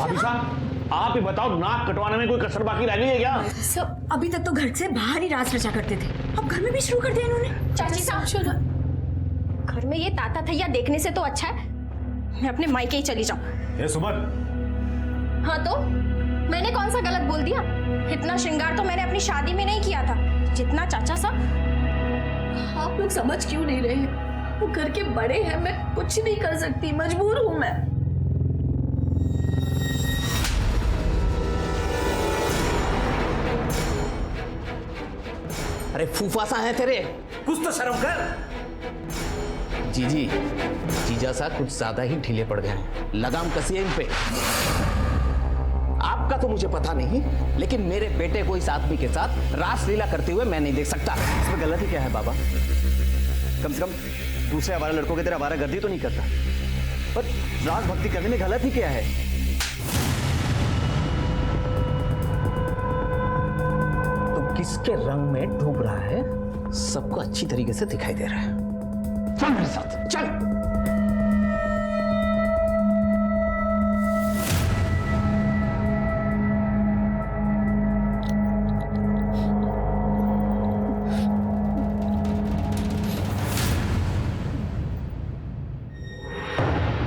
भाभी साहब आप ही बताओ, नाक कटवाने में कोई कसर बाकी रह गई है क्या? सब अभी तक तो घर से बाहर ही राज रचा करते थे, अब घर में भी शुरू कर दिया इन्होंने। चाची साहब, घर में ये ताता थैया देखने से तो अच्छा है मैं अपने मायके ही चली जाऊं। ये सुमन, हाँ तो मैंने कौन सा गलत बोल दिया? इतना श्रृंगार तो मैंने अपनी शादी में नहीं किया था जितना चाचा साहब। आप लोग समझ क्यों नहीं रहे हैं? वो घर के बड़े हैं, मैं कुछ नहीं कर सकती, मजबूर हूं मैं। अरे फूफासा है तेरे, कुछ तो शर्म कर। जीजी, जीजा सा कुछ ज्यादा ही ढीले पड़ गए हैं, लगाम कसी है इन पे। आपका तो मुझे पता नहीं, लेकिन मेरे बेटे को इस आदमी के साथ रासलीला करते हुए मैं नहीं देख सकता। इसमें गलत ही क्या है बाबा? कम से कम दूसरे आवारा लड़कों की तरह आवारागर्दी तो नहीं करता, पर राग भक्ति करने में गलत ही क्या है? तो किसके रंग में डूब रहा है सबको अच्छी तरीके से दिखाई दे रहा है। चल मेरे साथ, चल।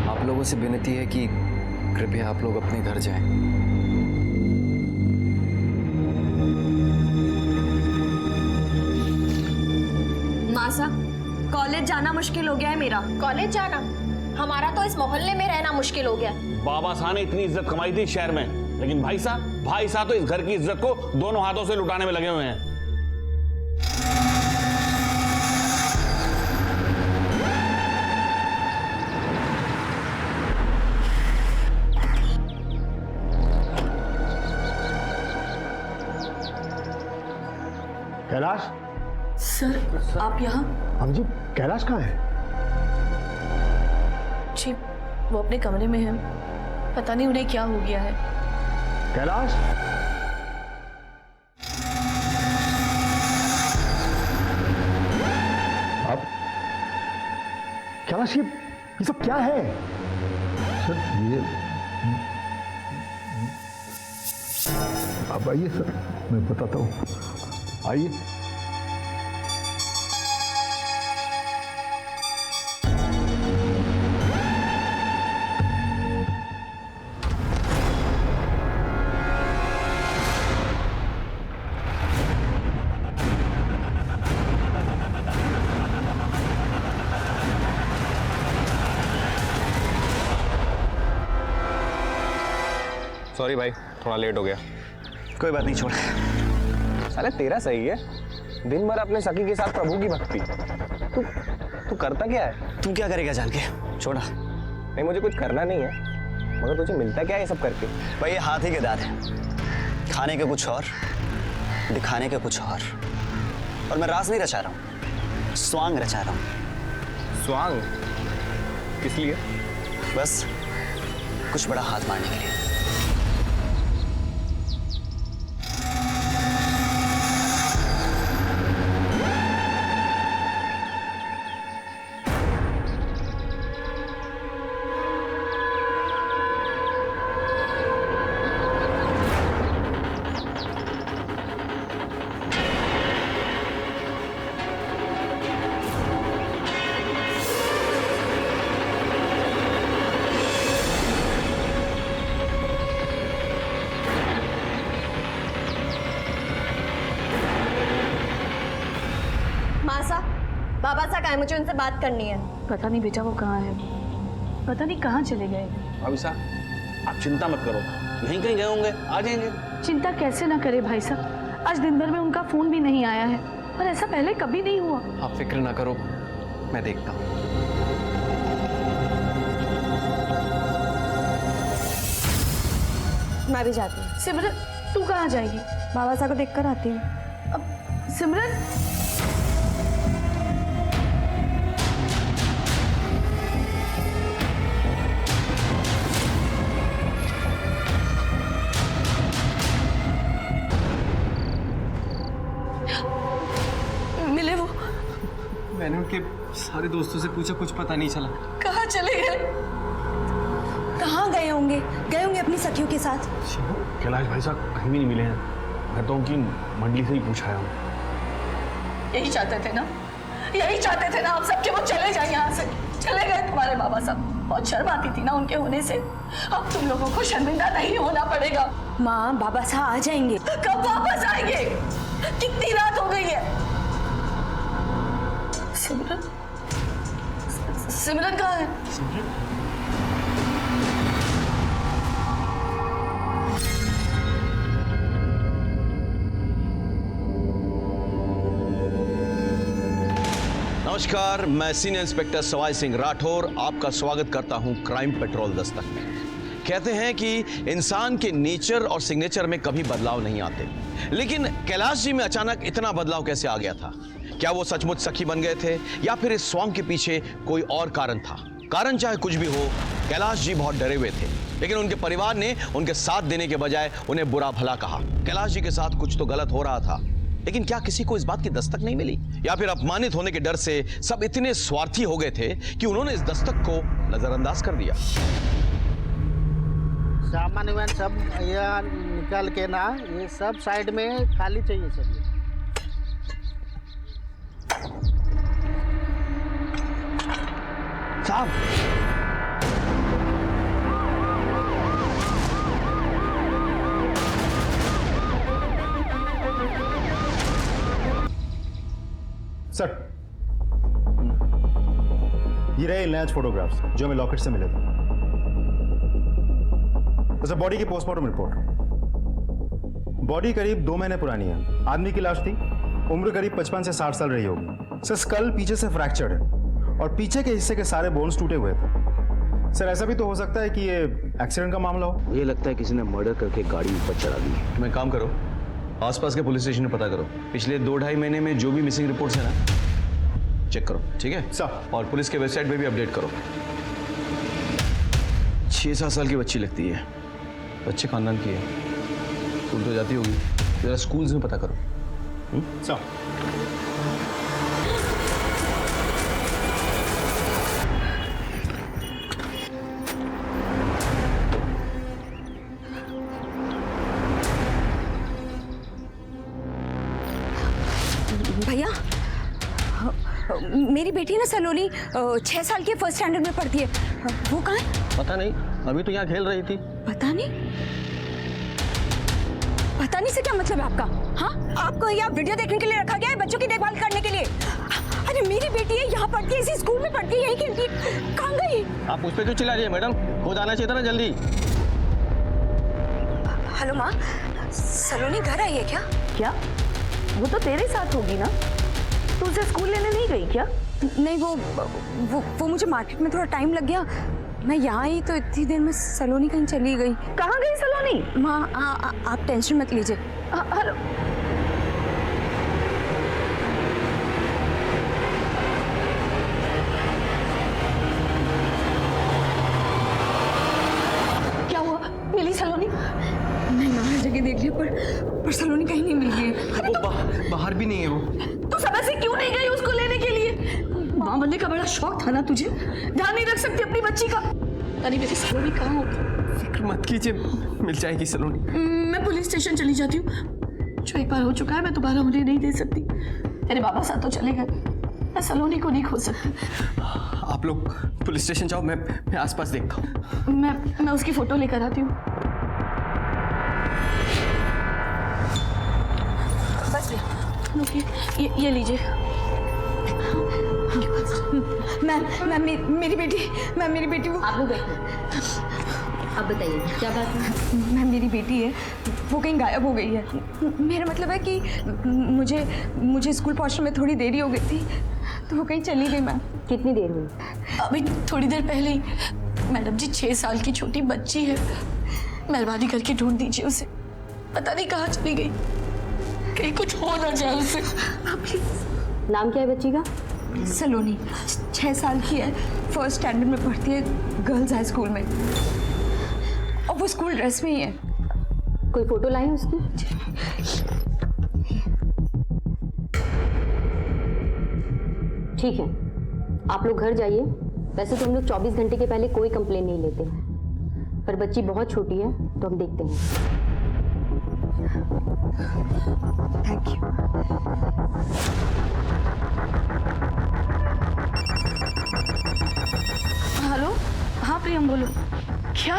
आप लोगों से विनती है कि कृपया आप लोग अपने घर जाएं। मासा, कॉलेज जाना मुश्किल हो गया है मेरा। कॉलेज जाना? हमारा तो इस मोहल्ले में रहना मुश्किल हो गया। बाबा साहब ने इतनी इज्जत कमाई थी शहर में, लेकिन भाई साहब तो इस घर की इज्जत को दोनों हाथों से लुटाने में लगे हुए हैं। कैलाश सर, आप यहाँ? हम जी, कैलाश कहाँ है? जी, वो अपने कमरे में है, पता नहीं उन्हें क्या हो गया है। कैलाश, अब कैलाश, ये सब क्या है? सर ये अब आइए सर, मैं बताता हूँ, आइए। सॉरी भाई, थोड़ा लेट हो गया। कोई बात नहीं, छोड़। साले तेरा सही है, दिन भर अपने सखी के साथ प्रभु की भक्ति। तू करता क्या है? तू क्या करेगा जान के? छोड़ा। नहीं, मुझे कुछ करना नहीं है, मगर तुझे मिलता क्या है ये सब करके? भाई ये हाथ ही के दांत है, खाने के कुछ और, दिखाने के कुछ और मैं रास नहीं रचा रहा हूँ, स्वांग रचा रहा हूँ। स्वांग? किस लिए? बस कुछ बड़ा हाथ मारने के लिए। बाबा सा कहा है, मुझे उनसे बात करनी है। पता नहीं बेटा वो कहाँ है, पता नहीं कहाँ चले गए। भाभी साहब आप चिंता मत करो, यहीं कहीं गए होंगे, आ जाएंगे। चिंता कैसे ना करे भाई साहब, आज दिन भर में उनका फोन भी नहीं आया है, और ऐसा पहले कभी नहीं हुआ। आप फिक्र ना करो, मैं देखता हूँ। मैं भी जाती हूँ। सिमरन, तू कहाँ जाएगी? बाबा साहब को देखकर आती हूँ। अब सिमरन, मिले वो? मैंने उनके सारे दोस्तों से पूछा, कुछ पता नहीं चला। कहाँ चले गए? कहाँ गए होंगे, गए होंगे अपनी सखियों के साथ। कैलाश भाई साहब कहीं भी नहीं मिले हैं। मैं तो उनकी मंडली से ही पूछ आया हूँ। यही चाहते थे ना, यही चाहते थे ना आप सब कि वो चले जाए यहाँ से। चले गए तुम्हारे बाबा साहब। बहुत शर्म आती थी ना उनके होने से। अब तुम लोगों को शर्मिंदा नहीं होना पड़ेगा। माँ, बाबा साहब आ जाएंगे। कब वापस आएंगे? कितनी रात हो गई है? सिमरन, सिमरन कहाँ है? नमस्कार, मैं सीनियर इंस्पेक्टर सवाई सिंह राठौर आपका स्वागत करता हूं क्राइम पेट्रोल दस्तक में। कहते हैं कि इंसान के नेचर और सिग्नेचर में कभी बदलाव नहीं आते, लेकिन कैलाश जी में अचानक इतना बदलाव कैसे आ गया था? क्या वो सचमुच सखी बन गए थे या फिर इस स्वांग के पीछे कोई और कारण था? कारण चाहे कुछ भी हो, कैलाश जी बहुत डरे हुए थे, लेकिन उनके परिवार ने उनके साथ देने के बजाय उन्हें बुरा भला कहा। कैलाश जी के साथ कुछ तो गलत हो रहा था, लेकिन क्या किसी को इस बात की दस्तक नहीं मिली? या फिर अपमानित होने के डर से सब इतने स्वार्थी हो गए थे कि उन्होंने इस दस्तक को नजरअंदाज कर दिया? सामान वामान सब यहाँ निकाल के ना, ये सब साइड में खाली चाहिए सब। साहब, सर, ये रहे इलाज फोटोग्राफ्स जो हमें लॉकेट से मिले थे। सर, बॉडी की पोस्टमार्टम रिपोर्ट। बॉडी करीब 2 महीने पुरानी है। आदमी की लाश थी, उम्र करीब 55 से 60 साल रही होगी। सर, स्कल पीछे से फ्रैक्चर्ड है और पीछे के हिस्से के सारे बोन्स टूटे हुए थे। सर, ऐसा भी तो हो सकता है कि ये एक्सीडेंट का मामला हो। ये लगता है किसी ने मर्डर करके गाड़ी ऊपर चढ़ा दी। मैं काम करो, आसपास के पुलिस स्टेशन में पता करो, पिछले 2-2.5 महीने में जो भी मिसिंग रिपोर्ट्स है ना, चेक करो, ठीक है सर? और पुलिस के वेबसाइट पे भी अपडेट करो। 6-7 साल की बच्ची लगती है, अच्छे खानदान की है, स्कूल तो जाती होगी, जरा स्कूल्स में पता करो। सर, भैया, मेरी बेटी ना सलोनी 6 साल की फर्स्ट स्टैंडर्ड में पढ़ती है। वो कहाँ है? पता नहीं, अभी तो यहाँ खेल रही थी। पता नहीं? पता नहीं से क्या मतलब है आपका? हाँ, आपको यहाँ वीडियो देखने के लिए रखा गया है, बच्चों की देखभाल करने के लिए? अरे मेरी बेटी है, यहाँ पढ़ती है, इसी स्कूल में पढ़ती है, यही खेलती है, कहाँ गई? आप उस पर क्यों चिल्ला रही है मैडम? वो जाना चाहिए था ना जल्दी। हेलो माँ, सलोनी घर आई है क्या? क्या? वो तो तेरे साथ होगी ना? तू उसे स्कूल लेने नहीं गई क्या? नहीं, वो मुझे मार्केट में थोड़ा टाइम लग गया। मैं यहाँ आई तो इतनी देर में सलोनी कहीं चली गई। कहाँ गई सलोनी? माँ, आप टेंशन मत लीजिए। हेलो, क्या हुआ? मिली सलोनी? नहीं माँ, हर जगह देख लिया पर सलोनी कहीं नहीं मिल रही है। वो बाहर भी नहीं है वो। तू समय से क्यों नहीं गई उसको लेने के लिए? माँ बनने का बड़ा शौक था ना तुझे? ध्यान नहीं रख सकती अपनी बच्ची का? अरे मेरी सलोनी कहाँ होगी? फिक्र मत कीजिए, मिल जाएगी सलोनी। मैं पुलिस स्टेशन चली जाती हूँ। जो एक बार हो चुका है मैं दोबारा उन्हें नहीं दे सकती। तेरे बाबा साथ तो चले गए, मैं सलोनी को नहीं खो सकती। आप लोग पुलिस स्टेशन जाओ, मैं आसपास देखता हूँ। मैं उसकी फोटो लेकर आती हूँ। बस ये लीजिए। मेरी बेटी वो। आप लोग बैठो, अब बताइए क्या बात है? मैं, मेरी बेटी है, वो कहीं गायब हो गई है। मेरा मतलब है कि मुझे स्कूल पहुंचने में थोड़ी देरी हो गई थी, तो वो कहीं चली गई। मैम, कितनी देर हुई? अभी थोड़ी देर पहले ही। मैडम जी, 6 साल की छोटी बच्ची है, मेहरबानी करके ढूंढ दीजिए उसे। पता नहीं कहाँ चली गई, कहीं कुछ हो ना जाए उसे। नाम क्या है बच्ची का? सलोनी, 6 साल की है, फर्स्ट स्टैंडर्ड में पढ़ती है, गर्ल्स हाई स्कूल में, और वो स्कूल ड्रेस में ही है। कोई फोटो लाई उसकी? ठीक है, आप लोग घर जाइए। वैसे तो हम लोग 24 घंटे के पहले कोई कंप्लेन नहीं लेते हैं, पर बच्ची बहुत छोटी है तो हम देखते हैं। Thank you. हेलो, हाँ प्रियम बोलो। क्या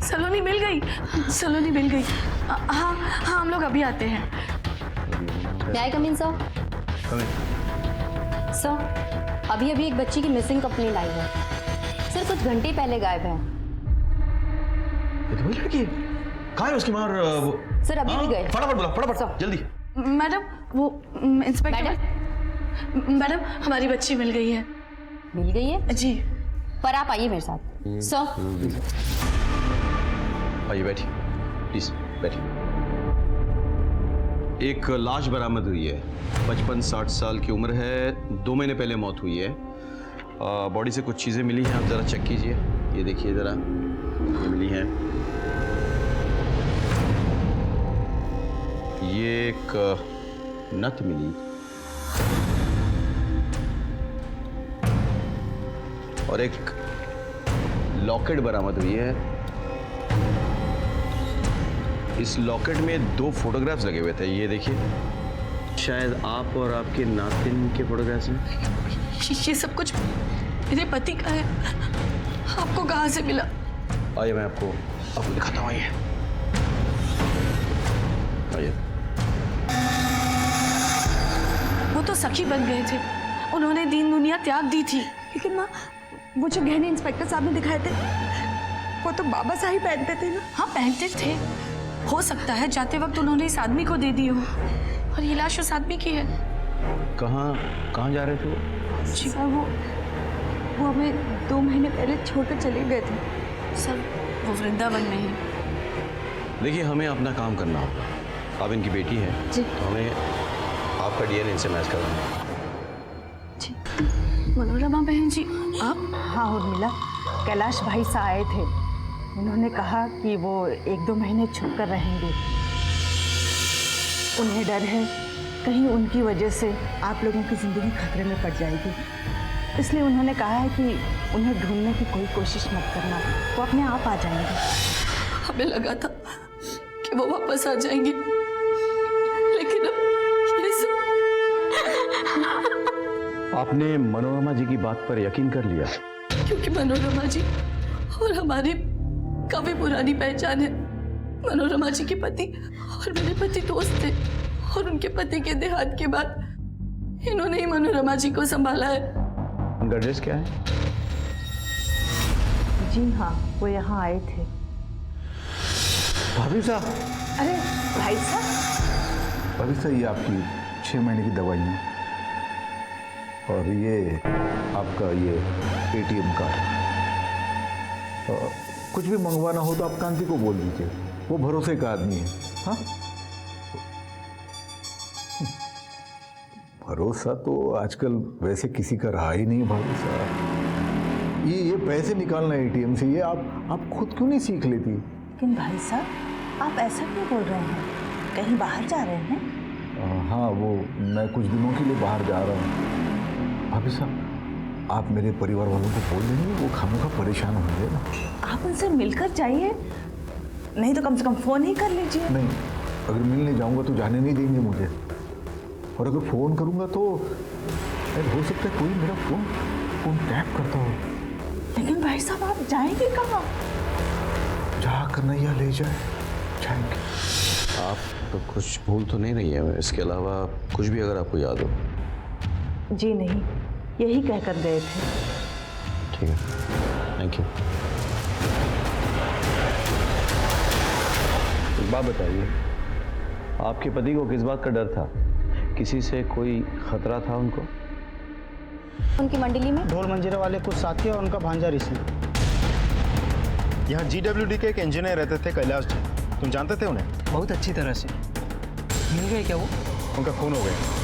सलोनी मिल गई? सलोनी मिल गई। हाँ हाँ, हम लोग अभी आते हैं। क्या है कमिंग सर? सर, अभी अभी एक बच्ची की मिसिंग कंप्लेंट आई है। सर कुछ घंटे पहले गायब है। वही लड़की कहाँ है? उसकी माँ और वो सर अभी भी गए। फटाफट बोला, फटाफट जल्दी। मैडम वो इंस्पेक्टर मैडम हमारी बच्ची मिल गई है। मिल गई है जी। पर आप आइए मेरे साथ। सर आइए बैठिए, प्लीज बैठिए। एक लाश बरामद हुई है। 55-60 साल की उम्र है। 2 महीने पहले मौत हुई है। बॉडी से कुछ चीज़ें मिली हैं, आप ज़रा चेक कीजिए। ये देखिए ज़रा, ये मिली हैं। ये एक नथ मिली और एक लॉकेट बरामद हुई है। इस लॉकेट में 2 फोटोग्राफ्स लगे हुए थे। ये देखिए, शायद आप और आपके नातिन के फोटोग्राफ्स हैं। ये सब कुछ मेरे पति का है। आपको कहाँ से मिला? आइए मैं आपको दिखाता हूँ। आइए आइए। वो तो सखी बन गए थे। उन्होंने दीन दुनिया त्याग दी थी। लेकिन माँ, वो जो गहने इंस्पेक्टर साहब ने दिखाए थे वो तो बाबा साहिब पहनते थे ना। हाँ पहनते थे। हो सकता है जाते वक्त उन्होंने इस आदमी को दे दी हो और ये लाश उस आदमी की है। कहाँ जा रहे थे वो? सर वो हमें 2 महीने पहले छोड़कर चले गए थे। सर वो वृंदावन में है। देखिए, हमें अपना काम करना होगा। आप इनकी बेटी हैं जी। तो हमें आपका डीएनए इनसे मैच करवाना है। मनोरमा बहन जी आप? हाँ उर्मिला, कैलाश भाई सा आए थे। उन्होंने कहा कि वो 1-2 महीने छुप कर रहेंगे। उन्हें डर है कहीं उनकी वजह से आप लोगों की ज़िंदगी खतरे में पड़ जाएगी, इसलिए उन्होंने कहा है कि उन्हें ढूंढने की कोई कोशिश मत करना, वो अपने आप आ जाएंगे। हमें लगा था कि वो वापस आ जाएंगे, लेकिन अब ये सब। आपने मनोरमा जी की बात पर यकीन कर लिया? क्योंकि मनोरमा जी और हमारी काफी पुरानी पहचान है। मनोरमा जी के पति और मेरे पति दोस्त थे और उनके पति के देहांत के बाद इन्होंने ही मनोरमा जी को संभाला है। उनका एड्रेस क्या है? जी हाँ, वो यहाँ आए थे। भाभी साहब। अरे भाई साहब। भाभी साहब, ये आपकी 6 महीने की दवाइयाँ और ये आपका ये ATM कार्ड। कुछ भी मंगवाना हो तो आप कांति को बोल दीजिए, वो भरोसे का आदमी है। हाँ, भरोसा तो आजकल वैसे किसी का रहा ही नहीं भाभी साहब। ये पैसे निकालना ATM से, ये आप खुद क्यों नहीं सीख लेती? लेकिन भाई साहब, आप ऐसा क्यों बोल रहे हैं? कहीं बाहर जा रहे हैं? हाँ, वो मैं कुछ दिनों के लिए बाहर जा रहा हूँ। भाभी साहब, आप मेरे परिवार वालों को बोल देंगे, वो खामोखा परेशान होंगे ना। आप उनसे मिलकर जाइए, नहीं तो कम से कम फोन ही कर लीजिए। नहीं, अगर मिलने जाऊंगा तो जाने नहीं देंगे मुझे, और अगर फोन करूंगा तो हो सकता है कोई मेरा फोन टैप करता हो। लेकिन भाई साहब, आप जाएंगे कहाँ? जहाँ कन्हैया ले जाए जाएंगे। आप तो कुछ भूल तो नहीं रही है? इसके अलावा कुछ भी अगर आपको याद हो? जी नहीं, यही कहकर गए थे। ठीक है, थैंक यू। एक बात बताइए, आपके पति को किस बात का डर था? किसी से कोई खतरा था उनको? उनकी मंडली में ढोल मंजीरा वाले कुछ साथी और उनका भांजा ऋषि। यहाँ GWD के एक इंजीनियर रहते थे, कैलाश जी। तुम जानते थे उन्हें? बहुत अच्छी तरह से। मिल गए क्या वो? उनका खून हो गया।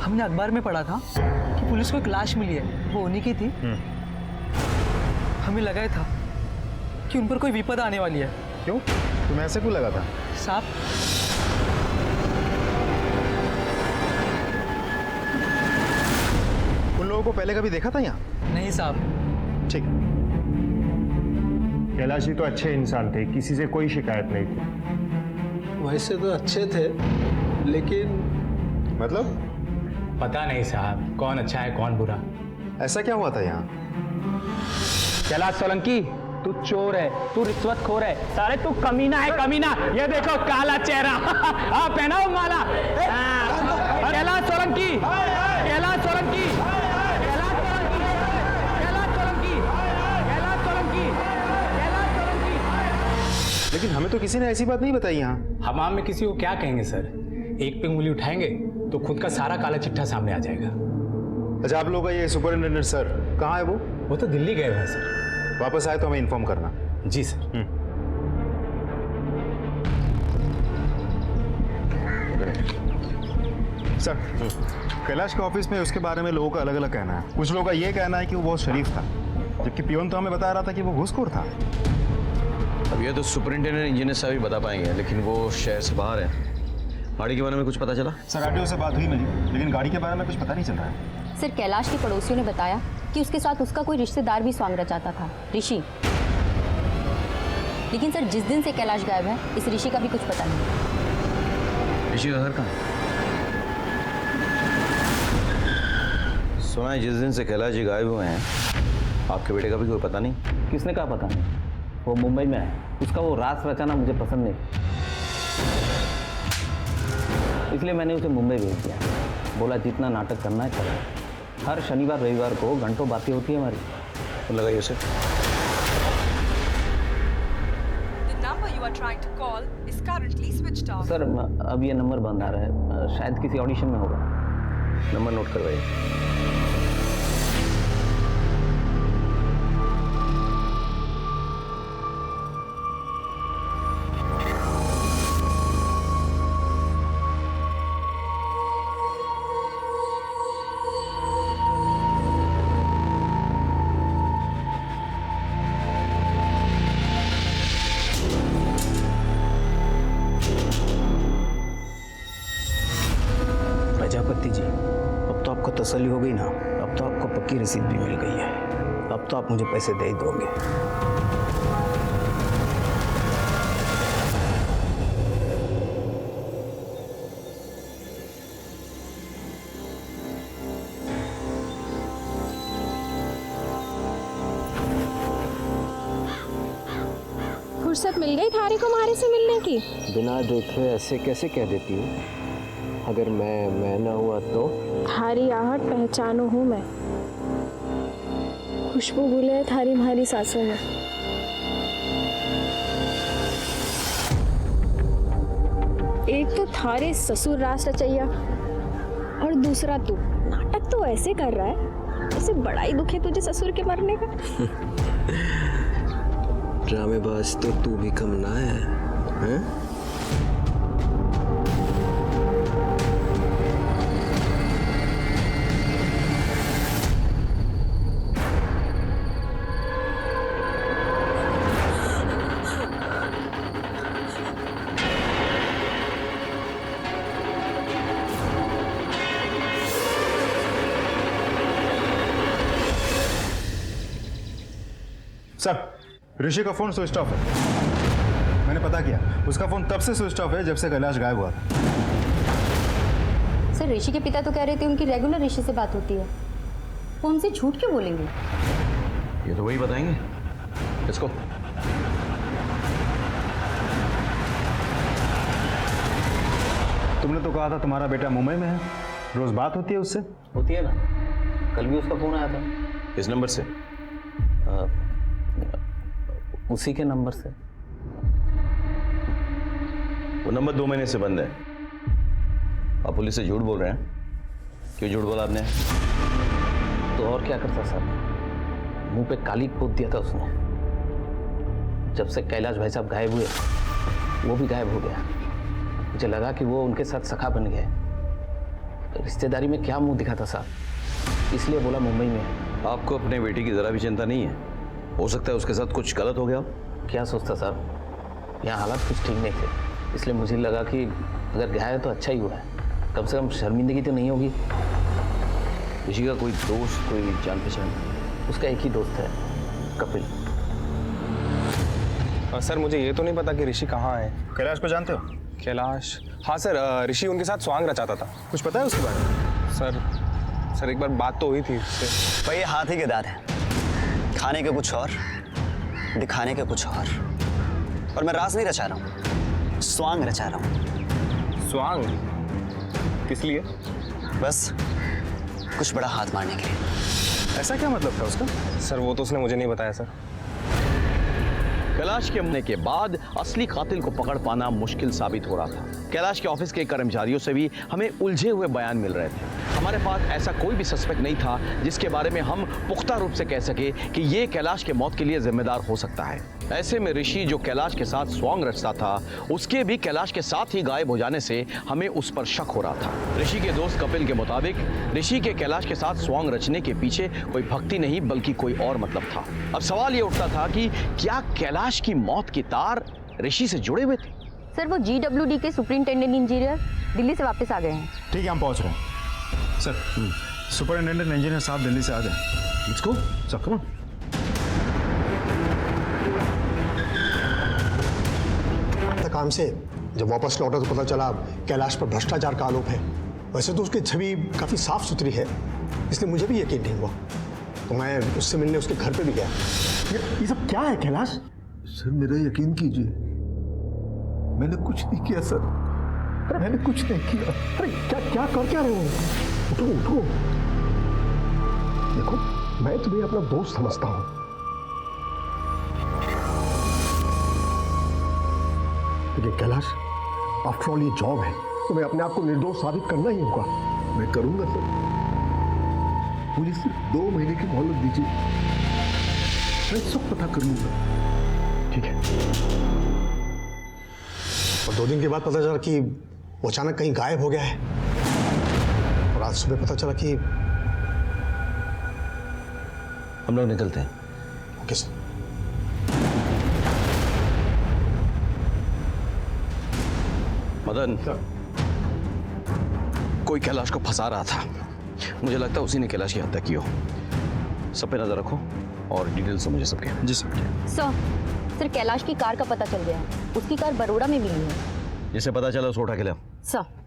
हमने अखबार में पढ़ा था कि पुलिस को एक लाश मिली है, वो उन्हीं की थी। हमें लगा था कि उन पर कोई विपद आने वाली है। क्यों? तुम्हें ऐसे क्यों लगा था? साहब, उन लोगों को पहले कभी देखा था यहाँ? नहीं साहब। ठीक है, कैलाश जी तो अच्छे इंसान थे, किसी से कोई शिकायत नहीं थी। वैसे तो अच्छे थे, लेकिन मतलब पता नहीं साहब, कौन अच्छा है कौन बुरा। ऐसा क्या हुआ था यहाँ? कैलाश सोलंकी, तू चोर है, तू रिश्वतखोर है, साले तू कमीना है कमीना। ये देखो काला चेहरा। हाँ पहनाओ माला। कैलाश सोलंकी, कैलाश सोलंकी, कैलाश सोलंकी, कैलाश सोलंकी, कैलाश सोलंकी, कैलाश सोलंकी। लेकिन हमें तो किसी ने ऐसी बात नहीं बताई यहाँ। हमाम में किसी को क्या कहेंगे सर? एक पे उंगली उठाएंगे तो खुद का सारा काला चिट्ठा सामने आ जाएगा। अच्छा, आप लोगों का ये सुपरिटेंडेंट सर कहाँ है? वो तो दिल्ली गए हुए हैं सर। वापस आए तो हमें इन्फॉर्म करना। जी सर। सर, कैलाश के ऑफिस में उसके बारे में लोगों का अलग अलग कहना है। कुछ लोगों का ये कहना है कि वो बहुत शरीफ था, जबकि पियोन तो हमें बता रहा था कि वो घूसखोर था। अब ये तो सुपरिंटेंडेंट इंजीनियर साहब ही बता पाएंगे, लेकिन वो शहर से बाहर है। गाड़ी के बारे में कुछ पता चला? सर, आरटीओ से बात हुई मेरी, लेकिन गाड़ी के बारे में कुछ पता नहीं चल रहा है। सर कैलाश के पड़ोसियों ने बताया कि उसके साथ उसका कोई रिश्तेदार भी स्वांग रचाता था, ऋषि। लेकिन सर जिस दिन से कैलाश गायब है, इस ऋषि का भी कुछ पता नहीं। ऋषि का घर कहाँ है? सुना है जिस दिन से कैलाश जी गायब हुए हैं, आपके बेटे का भी कोई पता नहीं। किसने कहा पता नहीं? वो मुंबई में है, उसका वो रास रचाना मुझे पसंद नहीं, इसलिए मैंने उसे मुंबई भेज दिया। बोला जितना नाटक करना है करो। हर शनिवार रविवार को घंटों बातें होती है हमारी। लगाइए उसे। सर अब ये नंबर बंद आ रहा है, शायद किसी ऑडिशन में होगा। नंबर नोट करवाइए। प्रजापति जी, अब तो आपको तसल्ली हो गई ना? अब तो आपको पक्की रसीद भी मिल गई है। अब तो आप मुझे पैसे दे ही दोगे। फुर्सत मिल गई थारी को मारे से मिलने की? बिना देखे ऐसे कैसे कह देती हूँ? अगर मैं ना हुआ तो? थारी आहट पहचानो हूँ मैं, खुशबू घुले है थारी मारी सांसों में। एक तो थारे ससुर रास रचैया और दूसरा तू नाटक तो ऐसे कर रहा है जैसे बड़ा ही दुख है तुझे ससुर के मरने का। ड्रामेबाज तो तू भी कम ना है, हैं? सर, ऋषि का फोन स्विच ऑफ है। मैंने पता किया, उसका फोन तब से स्विच ऑफ है जब से कैलाश गायब हुआ था। सर ऋषि के पिता तो कह रहे थे उनकी रेगुलर ऋषि से बात होती है, वो हमसे झूठ क्यों बोलेंगे? ये तो वही बताएंगे। इसको तुमने तो कहा था तुम्हारा बेटा मुंबई में है, रोज बात होती है उससे? होती है ना, कल भी उसका फोन आया था। इस नंबर से? उसी के नंबर से। वो नंबर 2 महीने से बंद है। आप पुलिस से झूठ बोल रहे हैं? क्यों झूठ बोला आपने? तो और क्या करता सर, मुंह पे काली पोत दिया था उसने। जब से कैलाश भाई साहब गायब हुए, वो भी गायब हो गया। मुझे लगा कि वो उनके साथ सखा बन गए। तो रिश्तेदारी में क्या मुंह दिखाता साहब, इसलिए बोला मुंबई में। आपको अपने बेटी की जरा भी चिंता नहीं है? हो सकता है उसके साथ कुछ गलत हो गया। क्या सोचता साहब, यहाँ हालात कुछ ठीक नहीं थे, इसलिए मुझे लगा कि अगर गया है तो अच्छा ही हुआ है, कम से कम शर्मिंदगी तो नहीं होगी। ऋषि का कोई दोस्त, कोई जान पहचान? उसका एक ही दोस्त है, कपिल। सर मुझे ये तो नहीं पता कि ऋषि कहाँ है। कैलाश को जानते हो? कैलाश? हाँ सर, ऋषि उनके साथ स्वांग रचाता था। कुछ पता है उसके बारे में? सर एक बार बात तो हुई थी उससे। भाई ये हाथी के दांत हैं, खाने के कुछ और, दिखाने के कुछ और मैं रास नहीं रचा रहा हूँ, स्वांग रचा रहा हूँ। स्वांग? किस लिए? बस कुछ बड़ा हाथ मारने के लिए। ऐसा क्या मतलब था उसका? सर वो तो उसने मुझे नहीं बताया सर। कैलाश के मरने के बाद असली कातिल को पकड़ पाना मुश्किल साबित हो रहा था। कैलाश के ऑफिस के कर्मचारियों से भी हमें उलझे हुए बयान मिल रहे थे। हमारे पास ऐसा कोई भी सस्पेक्ट नहीं था जिसके बारे में हम पुख्ता रूप से कह सके कि ये कैलाश के मौत के लिए जिम्मेदार हो सकता है। ऐसे में ऋषि जो कैलाश के साथ स्वांग रचता था, उसके भी कैलाश के साथ ही गायब हो जाने से हमें उस पर शक हो रहा था। ऋषि के दोस्त कपिल के मुताबिक ऋषि के कैलाश के साथ स्वांग रचने के पीछे कोई भक्ति नहीं बल्कि कोई और मतलब था। अब सवाल ये उठता था कि क्या कैलाश की मौत के तार ऋषि से जुड़े हुए थे? सर वो GWD के सुपरिंटेंडेंट इंजीनियर दिल्ली से वापस आ गए हैं। ठीक है, हम पहुंच रहे हैं। सर, सुपरिंटेंडेंट इंजीनियर साहब दिल्ली से आ गए। Let's go sir, come on. काम से जब वापस लौटा तो पता चला कैलाश पर भ्रष्टाचार का आरोप है। वैसे तो उसकी छवि काफी साफ सुथरी है, इसलिए मुझे भी यकीन नहीं हुआ, तो मैं उससे मिलने उसके घर पे भी गया। ये सब क्या है कैलाश? सर मेरा यकीन कीजिए, मैंने कुछ नहीं किया सर। अरे मैंने कुछ नहीं किया। अरे क्या कर क्या रहे हो? उठो। देखो मैं तुम्हें अपना दोस्त समझता हूँ। देखिए कैलाश, आफ्टर ऑल ये जॉब है, तुम्हें अपने आप को निर्दोष साबित करना ही होगा। मैं करूंगा सर, मुझे सिर्फ 2 महीने की मोहलत दीजिए, मैं सब पता कर लूंगा। ठीक है। और 2 दिन के बाद पता चला कि वो अचानक कहीं गायब हो गया है, और आज सुबह पता चला कि हम लोग निकलते हैं। Okay sir. मदन, कोई कैलाश को फंसा रहा था। मुझे लगता है उसी ने कैलाश की हत्या की हो। सब पे नजर रखो और डिटेल से मुझे सबके। जी सर। सर कैलाश की कार का पता चल गया है। उसकी कार बरोड़ा में मिली है। जिसे पता चला उसको उठा के लाओ। सर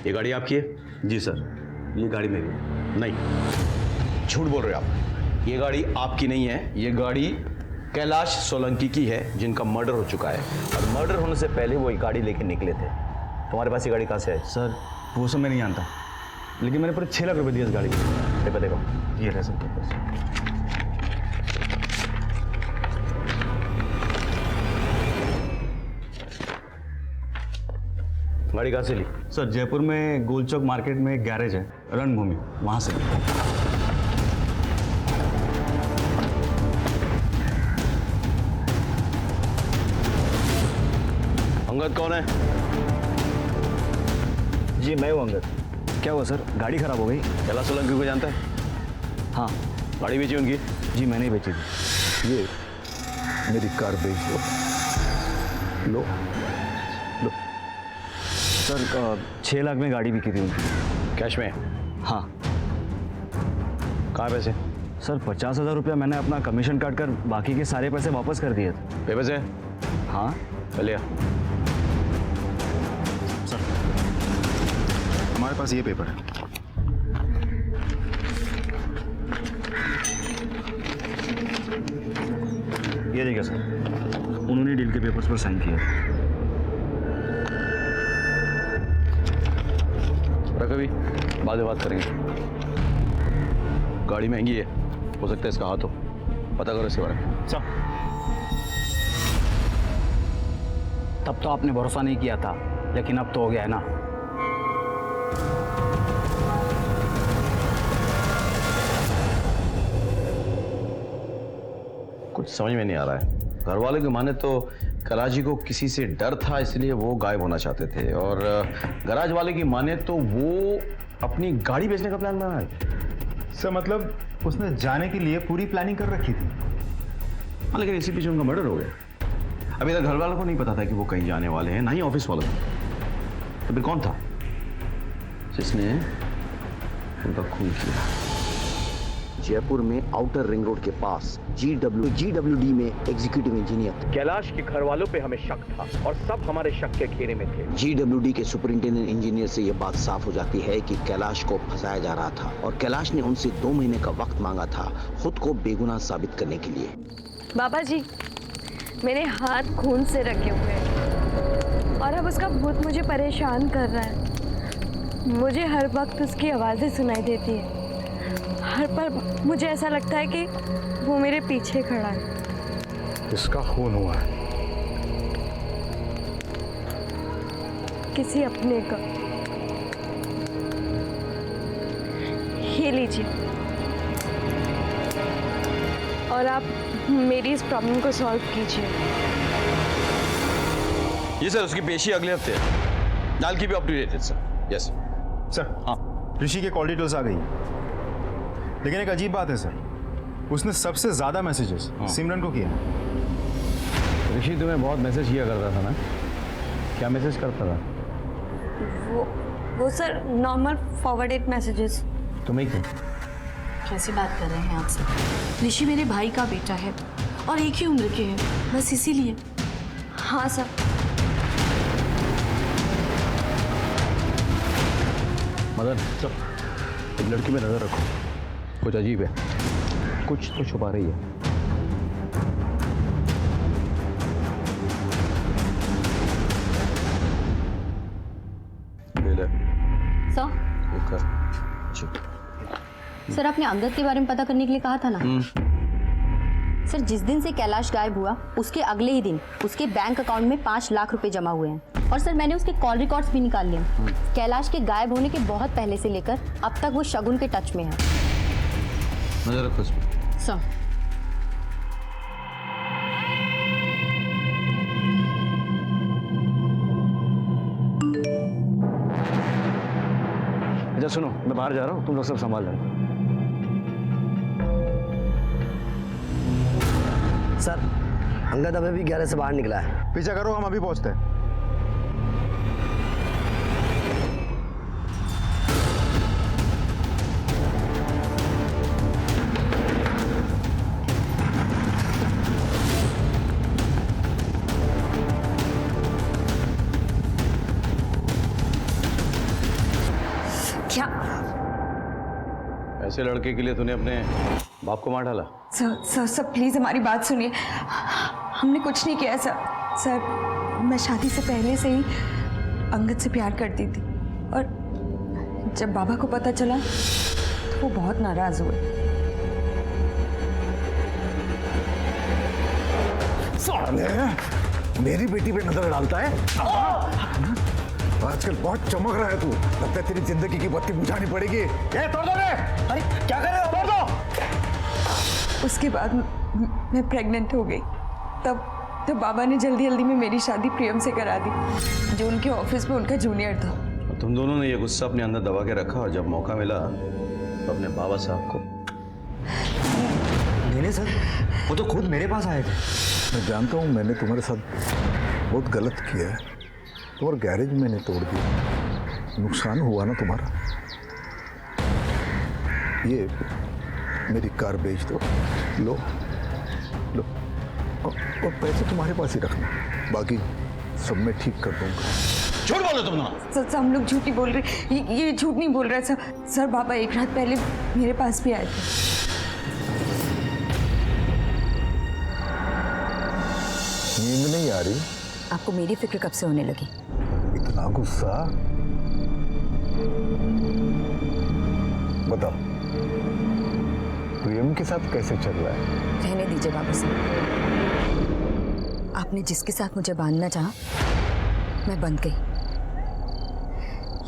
ये गाड़ी आपकी है? जी सर, ये गाड़ी मेरी है। नहीं, झूठ बोल रहे हो आप। ये गाड़ी आपकी नहीं है, ये गाड़ी कैलाश सोलंकी की है जिनका मर्डर हो चुका है, और मर्डर होने से पहले वो ये गाड़ी लेके निकले थे। तुम्हारे पास ये गाड़ी कहाँ से है? सर वो सब मैं नहीं जानता, लेकिन मैंने पूरे 6 लाख रुपए दिए इस गाड़ी को। देखो देखो, ये रहे सर। गाड़ी कहाँ से ली? सर जयपुर में गोलचौक मार्केट में एक गैरेज है, रणभूमि, वहां से। अंगद कौन है? जी मैं हूँ अंगद। क्या हुआ सर, गाड़ी खराब हो गई? कैलाश सोलंकी को जानता है? हाँ। गाड़ी बेची उनकी? जी मैंने ही बेची थी। ये मेरी कार बेच दो। लो सर 6 लाख में गाड़ी बिकी थी उनकी। कैश में? हाँ। कहाँ पैसे? सर 50,000 रुपया मैंने अपना कमीशन काट कर बाकी के सारे पैसे वापस कर दिए थे। पे पैसे? हाँ। पहले आ। सर हमारे पास ये पेपर है। ये देखिए सर, उन्होंने डील के पेपर्स पर साइन किया। कभी बाद में बात करेंगे। गाड़ी महंगी है, हो सकता है इसका हाथ हो। पता करो इसके बारे में। सर तब तो आपने भरोसा नहीं किया था, लेकिन अब तो हो गया है ना। कुछ समझ में नहीं आ रहा है। घर वाले की माने तो कैलाश जी को किसी से डर था, इसलिए वो गायब होना चाहते थे, और गराज वाले की माने तो वो अपनी गाड़ी बेचने का प्लान बना है। सर मतलब उसने जाने के लिए पूरी प्लानिंग कर रखी थी। हाँ, लेकिन इसी पीछे उनका मर्डर हो गया। अभी तक घर वालों को नहीं पता था कि वो कहीं जाने वाले हैं, ना ही ऑफिस वालों को। तो फिर कौन था जिसने उनका खून किया? जयपुर में आउटर रिंग रोड के पास GWD में एग्जीक्यूटिव इंजीनियर कैलाश के घर वालों पे हमें शक था और सब हमारे शक के घेरे में थे। GWD के सुपरिंटेंडेंट इंजीनियर से यह बात साफ हो जाती है कि कैलाश को फंसाया जा रहा था और कैलाश ने उनसे 2 महीने का वक्त मांगा था खुद को बेगुनाह साबित करने के लिए। बाबा जी, मेरे हाथ खून से रखे हुए हैं और अब उसका भूत मुझे परेशान कर रहा है। मुझे हर वक्त उसकी आवाज़ें सुनाई देती है। हर पल मुझे ऐसा लगता है कि वो मेरे पीछे खड़ा है। इसका खून हुआ है किसी अपने का। ये लीजिए और आप मेरी इस प्रॉब्लम को सॉल्व कीजिए। ये सर उसकी पेशी अगले हफ्ते है। I'll keep you up to date, sir. Yes sir. हाँ, ऋषि के कॉल डिटेल्स आ गई, लेकिन एक अजीब बात है सर, उसने सबसे ज्यादा मैसेजेस सिमरन को किया। ऋषि तुम्हें बहुत मैसेज किया करता था ना? क्या मैसेज करता था? वो सर नॉर्मल फॉरवर्डेड मैसेजेस। तुम्हें क्यों? कैसी बात कर रहे हैं आप सर? ऋषि मेरे भाई का बेटा है और एक ही उम्र के हैं, बस इसीलिए। हाँ सर। मदन, चुप। एक लड़की पे नजर रखो, कुछ अजीब है, कुछ तो छुपा रही है। सर आपने अंगद के बारे में पता करने के लिए कहा था ना? सर जिस दिन से कैलाश गायब हुआ उसके अगले ही दिन उसके बैंक अकाउंट में 5 लाख रुपए जमा हुए हैं और सर मैंने उसके कॉल रिकॉर्ड्स भी निकाल लिए। कैलाश के गायब होने के बहुत पहले से लेकर अब तक वो शगुन के टच में है। नजर रखो इस पे। सर अच्छा सुनो, मैं बाहर जा रहा हूँ, तुम लोग सब संभाल लेना। सर, अंगद अभी भी 11 से बाहर निकला है। पीछा करो, हम अभी पहुंचते हैं। क्या? ऐसे लड़के के लिए तूने अपने बाप को मार डाला? सर प्लीज हमारी बात सुनिए। हमने कुछ नहीं किया सर। मैं शादी से पहले से ही अंगद से प्यार करती थी और जब बाबा को पता चला तो वो बहुत नाराज हुए। साले, मेरी बेटी पे नजर डालता है। आजकल बहुत चमक रहा है तू, लगता है तेरी जिंदगी की बत्ती बुझानी पड़ेगी। ये तोड़ दो रे! अरे क्या कर रहे हो? तोड़ दो। उसके बाद मैं प्रेग्नेंट हो गई। तब बाबा ने जल्दी में मेरी शादी प्रियम से करा दी, जो उनके ऑफिस में उनका जूनियर था। तुम दोनों ने ये गुस्सा अपने अंदर दबा के रखा और जब मौका मिला तो अपने बाबा साहब को। नहीं सर, वो तो खुद मेरे पास आए थे। मैं जानता हूँ मैंने तुम्हारे साथ बहुत गलत किया है। तुम्हारा गैरेज मैंने तोड़ दिया, नुकसान हुआ ना तुम्हारा। ये मेरी कार बेच दो, लो और पैसे तुम्हारे पास ही रखना, बाकी सब मैं ठीक कर दूंगा। झूठ बोलो तुम ना। सर हम लोग झूठ नहीं बोल रहे, ये झूठ नहीं बोल रहा सर। बाबा एक रात पहले मेरे पास भी आए थे। नींद नहीं आ रही? आपको मेरी फिक्र कब से होने लगी? इतना गुस्सा? बताओ, प्रियम के साथ कैसे चल रहा है? रहने दीजिए बाबा साहब। आपने जिसके साथ मुझे बांधना चाहा, मैं बंध गई,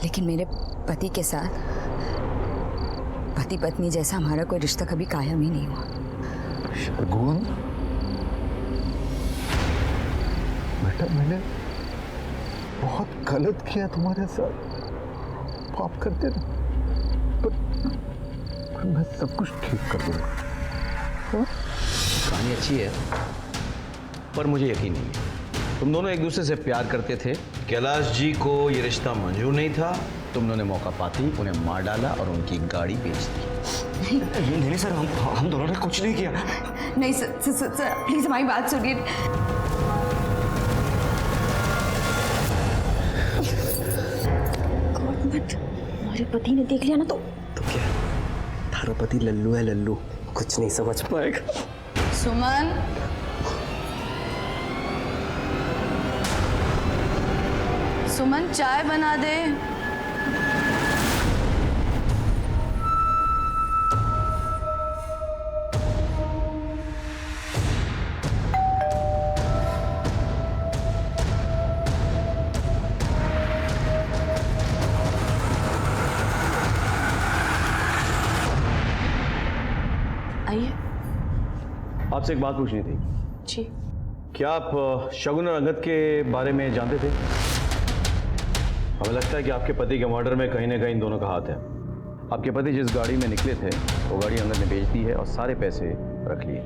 लेकिन मेरे पति के साथ पति पत्नी जैसा हमारा कोई रिश्ता कभी कायम ही नहीं हुआ। शगुन, बेटा मैंने बहुत गलत किया तुम्हारे साथ, माफ कर देना, पर मैं सब कुछ ठीक कर दूंगा। कहानी अच्छी है, पर मुझे यकीन नहीं है। तुम दोनों एक दूसरे से प्यार करते थे, कैलाश जी को ये रिश्ता मंजूर नहीं था, तुम दोनों ने मौका पाते ही उन्हें मार डाला और उनकी गाड़ी बेच दी। नहीं सर, हम दोनों ने कुछ नहीं किया। नहीं सर प्लीज हमारी बात सुनिए। मत, हमारे पति ने देख लिया ना तो क्या थारा पति लल्लू है, लल्लू कुछ नहीं समझ पाएगा। सुमन, सुमन चाय बना दे। आइए। आपसे एक बात पूछनी थी। जी। क्या आप शगुन और अंगद के बारे में जानते थे? हमें लगता है कि आपके पति के मर्डर में कहीं ना कहीं इन दोनों का हाथ है। आपके पति जिस गाड़ी में निकले थे वो गाड़ी अंगद ने बेच दी है और सारे पैसे रख लिए,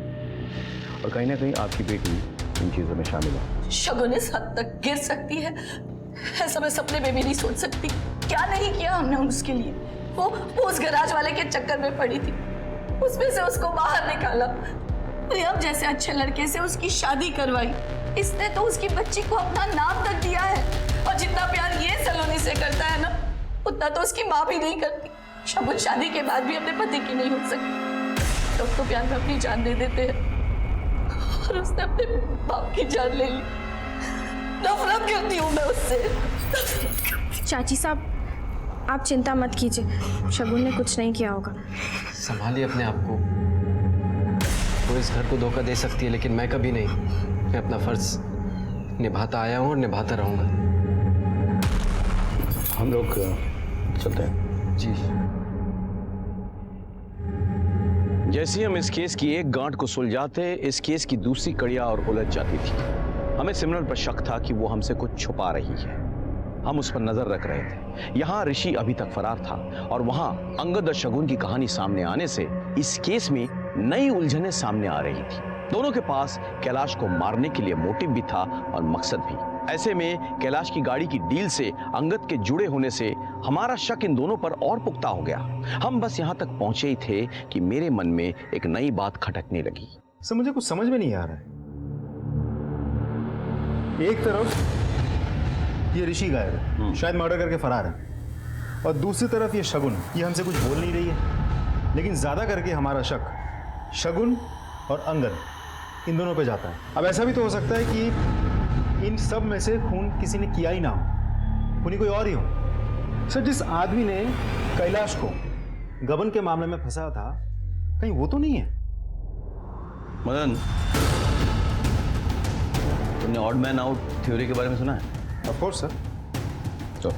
और कहीं ना कहीं आपकी बेटी इन चीज़ों में शामिल है। शगुन इस हद तक गिर सकती है, ऐसा मैं सपने में भी नहीं सोच सकती। क्या नहीं किया हमने उसके लिए। वो उस गैराज वाले के चक्कर में पड़ी थी, उसमें से उसको बाहर निकाला, प्रियम जैसे अच्छे लड़के से उसकी शादी करवाई। इसने तो उसकी बच्ची को अपना नाम तक दिया है, और जितना प्यार ये सलोनी से करता है ना, उतना तो उसकी माँ भी नहीं करती। शगुन शादी के बाद भी अपने पति की नहीं हो सकती। तो प्यार में अपनी जान दे देते हैं, और उसने अपने बाप की जान ले ली। नफरत करती हूँ मैं उससे। चाची साहब, आप चिंता मत कीजिए, शगुन ने कुछ नहीं किया होगा। संभालिए अपने आप को। वो इस घर को धोखा दे सकती है, लेकिन मैं कभी नहीं। मैं अपना फर्ज निभाता आया हूँ और निभाता रहूंगा। हम लोग चलते हैं। जी। जैसे ही हम इस केस की एक गांठ को सुलझाते, इस केस की दूसरी कड़ियां और उलझ जाती थी। हमें सिमरन पर शक था कि वो हमसे कुछ छुपा रही है। हम उस पर नजर रख रहे थे। यहाँ ऋषि अभी तक फरार था, और वहां अंगद और शगुन की कहानी सामने आने से इस केस में नई उलझनें सामने आ रही थी। दोनों के पास कैलाश को मारने के लिए मोटिव भी था और मकसद भी। ऐसे में कैलाश की गाड़ी की डील से अंगद के जुड़े होने से हमारा शक इन दोनों पर और पुख्ता हो गया। हम बस यहाँ तक पहुंचे ही थे कि मेरे मन में एक नई बात खटकने लगी। सर मुझे कुछ समझ में नहीं आ रहा है। एक तरफ ये ऋषि गायब है, शायद मर्डर करके फरार है, और दूसरी तरफ ये शगुन, ये हमसे कुछ बोल नहीं रही है। लेकिन ज्यादा करके हमारा शक शगुन और अंगद इन दोनों पे जाता है। अब ऐसा भी तो हो सकता है कि इन सब में से खून किसी ने किया ही ना हो, खूनी कोई और ही हो। सर जिस आदमी ने कैलाश को गबन के मामले में फंसा था, कहीं वो तो नहीं है? मदन, तुमने ऑड मैन आउट थ्योरी के बारे में सुना है? Of course sir. तो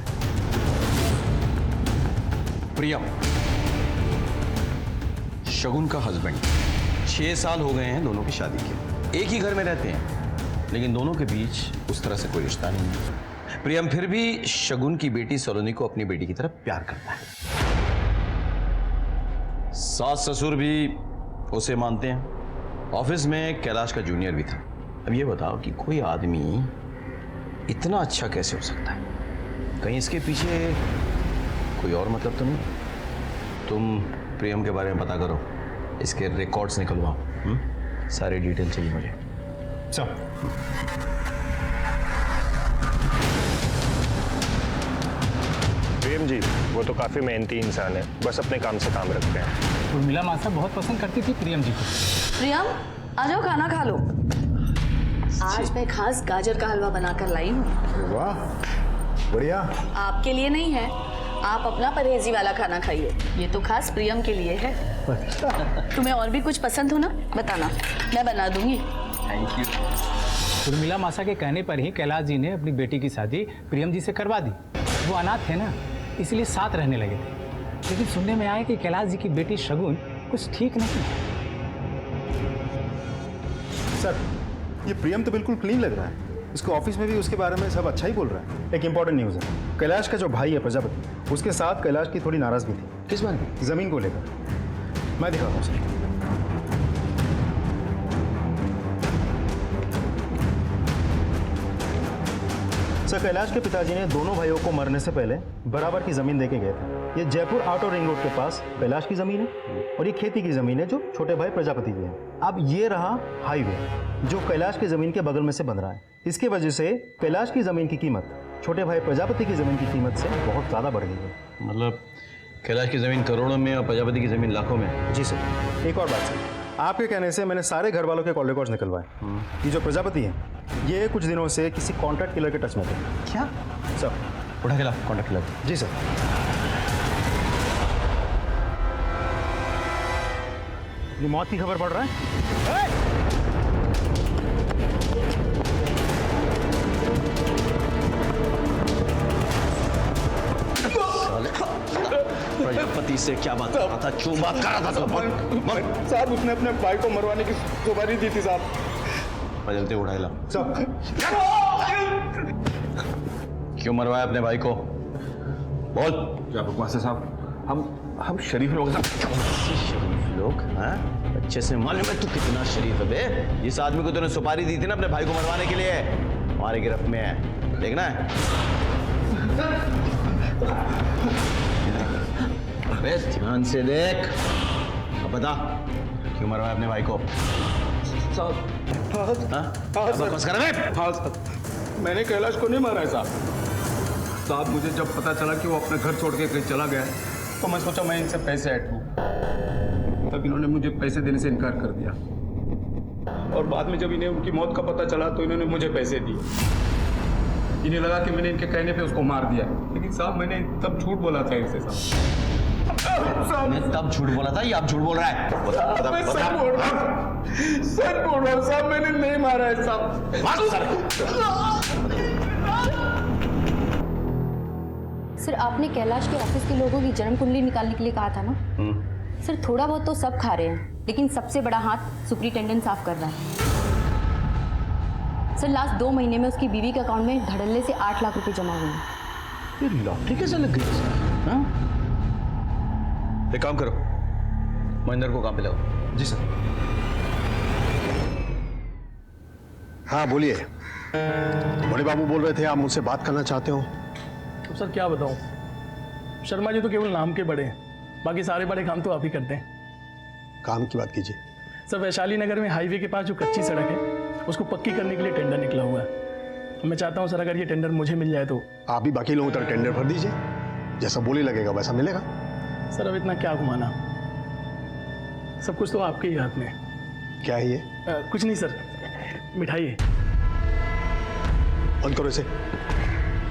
प्रियम शगुन का हस्बैंड, 6 साल हो गए हैं दोनों की शादी के। एक ही घर में रहते हैं, लेकिन दोनों के बीच उस तरह से कोई रिश्ता नहीं है। प्रियम फिर भी शगुन की बेटी सलोनी को अपनी बेटी की तरफ प्यार करता है। सास ससुर भी उसे मानते हैं। ऑफिस में कैलाश का जूनियर भी था। अब ये बताओ कि कोई आदमी इतना अच्छा कैसे हो सकता है? कहीं इसके पीछे कोई और मतलब तो नहीं? तुम प्रियम के बारे में पता करो, इसके रिकॉर्ड्स निकलवाओ। सारी डिटेल चाहिए मुझे। चल। प्रियम जी वो तो काफी मेहनती इंसान है, बस अपने काम से काम रखते हैं। उर्मिला मासा बहुत पसंद करती थी प्रियम जी को। प्रियम आ जाओ, खाना खा लो। आज मैं खास गाजर का हलवा बनाकर लाई हूँ। वाह बढ़िया। आपके लिए नहीं है, आप अपना परहेजी वाला खाना खाइए, ये तो खास प्रियम के लिए है। तुम्हें और भी कुछ पसंद हो ना, बताना, मैं बना दूंगी। Thank you. उर्मिला मासा के कहने पर ही कैलाश जी ने अपनी बेटी की शादी प्रियम जी से करवा दी। वो अनाथ थे ना, इसलिए साथ रहने लगे थे। लेकिन सुनने में आया कि कैलाश जी की बेटी शगुन कुछ ठीक नहीं। सर ये प्रियम तो बिल्कुल क्लीन लग रहा है। इसको ऑफिस में भी उसके बारे में सब अच्छा ही बोल रहा है। एक इंपॉर्टेंट न्यूज़ है, कैलाश का जो भाई है प्रजापति, उसके साथ कैलाश की थोड़ी नाराजगी थी। किस बारे में? जमीन को लेकर। मैं दिखाता हूँ सर। सर कैलाश के पिताजी ने दोनों भाइयों को मरने से पहले बराबर की जमीन देके गए थे। ये जयपुर आउटर रिंग रोड के पास कैलाश की जमीन है और ये खेती की जमीन है जो छोटे भाई प्रजापति की है। अब ये रहा हाईवे जो कैलाश की जमीन के बगल में से बन रहा है। इसकी वजह से कैलाश की जमीन की कीमत छोटे भाई प्रजापति की जमीन की कीमत से बहुत ज्यादा बढ़ गई है। मतलब कैलाश की जमीन करोड़ों में और प्रजापति की जमीन लाखों में? जी सर। एक और बात सर, आपके कहने से मैंने सारे घर वालों के कॉल रिकॉर्ड्स निकलवाए। ये जो प्रजापति है ये कुछ दिनों से किसी कॉन्ट्रैक्ट किलर के टच में थे। क्या सर? उठा के ला कॉन्ट्रैक्ट किलर। जी सर। ये मौत की खबर पड़ रहा है। प्रजापति से क्या बात कर रहा था? क्यों बात कर रहा था? साहब उसने अपने भाई को मरवाने की सुपारी दी थी साहब। प्रजापति उठाए ला। साहब क्यों मरवाया अपने भाई को? बोल। क्या बकवास है साहब? हम शरीफ लोग हैं। शरीफ लोग? हाँ, अच्छे से मालूम है तू कितना शरीफ है बे। जिस आदमी को तूने सुपारी दी थी ना अपने भाई को मरवाने के लिए, हमारे गिरफ्त में है। देखना है? अबे ध्यान से देख। अब बता क्यों मरवाया अपने भाई को? मैंने कैलाश को नहीं मारा है साहब। मुझे जब पता चला कि वो अपना घर छोड़ के कहीं चला गया है तो मैं सोचा मैं इनसे पैसे ऐड लूं। तब इन्होंने मुझे पैसे देने से इनकार कर दिया और बाद में जब इन्हें उनकी मौत का पता चला तो इन्होंने मुझे पैसे दिए। इन्हें लगा कि मैंने इनके कहने पे उसको मार दिया, लेकिन साहब मैंने तब झूठ बोला था इनसे साहब। मैं तब झूठ बोला था या आप झूठ बोल रहा है? सच बोल रहा हूँ साहब, मैंने नहीं मारा है साहब। सर आपने कैलाश के ऑफिस के लोगों की जन्म कुंडली निकालने के लिए कहा था ना? सर थोड़ा बहुत तो सब खा रहे हैं, लेकिन सबसे बड़ा हाथ सुपरिटेंडेंट साफ कर रहा है। सर लास्ट 2 महीने में उसकी बीवी के अकाउंट में धड़ल्ले से 8 लाख रुपए जमा हुए हैं। ये लॉटरी कैसे लग गई? हाँ? एक काम करो, महेंद्र को काम पे लगाओ। जी सर। हाँ बोलिए। बड़े बाबू बोल रहे थे आप मुझसे बात करना चाहते हो। तो सर क्या बताऊं, शर्मा जी तो केवल नाम के बड़े हैं, बाकी सारे बड़े काम तो आप ही करते हैं। काम की बात कीजिए। सर वैशाली नगर में हाईवे के पास जो कच्ची सड़क है उसको पक्की करने के लिए टेंडर निकला हुआ है। मैं चाहता हूं सर अगर ये टेंडर मुझे मिल जाए तो। आप भी बाकी लोगों तरह टेंडर भर दीजिए, जैसा बोली लगेगा वैसा मिलेगा। सर अब इतना क्या घुमाना, सब कुछ तो आपके ही हाथ में। क्या है ये? कुछ नहीं सर, मिठाई है। बंद करो इसे,